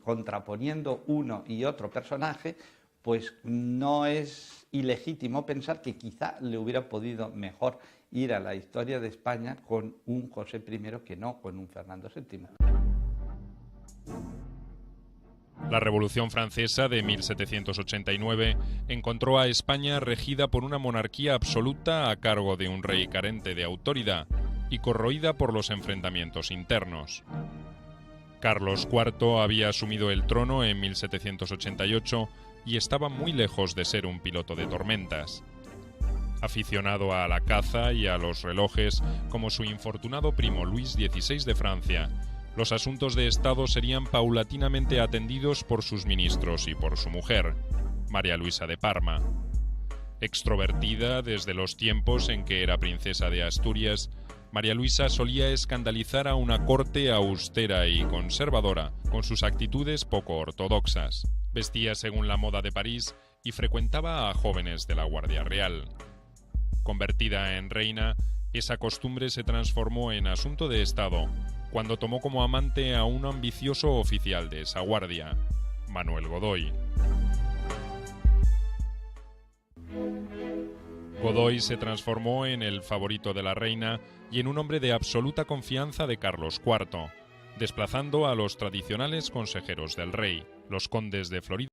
contraponiendo uno y otro personaje, pues no es ilegítimo pensar que quizá le hubiera podido mejor ir a la historia de España con un José I que no con un Fernando VII. La Revolución Francesa de 1789 encontró a España regida por una monarquía absoluta a cargo de un rey carente de autoridad y corroída por los enfrentamientos internos. Carlos IV había asumido el trono en 1788 y estaba muy lejos de ser un piloto de tormentas. Aficionado a la caza y a los relojes, como su infortunado primo Luis XVI de Francia, los asuntos de Estado serían paulatinamente atendidos por sus ministros y por su mujer, María Luisa de Parma. Extrovertida desde los tiempos en que era princesa de Asturias, María Luisa solía escandalizar a una corte austera y conservadora con sus actitudes poco ortodoxas. Vestía según la moda de París y frecuentaba a jóvenes de la Guardia Real. Convertida en reina, esa costumbre se transformó en asunto de Estado cuando tomó como amante a un ambicioso oficial de esa guardia, Manuel Godoy. Godoy se transformó en el favorito de la reina y en un hombre de absoluta confianza de Carlos IV, desplazando a los tradicionales consejeros del rey, los condes de Florida.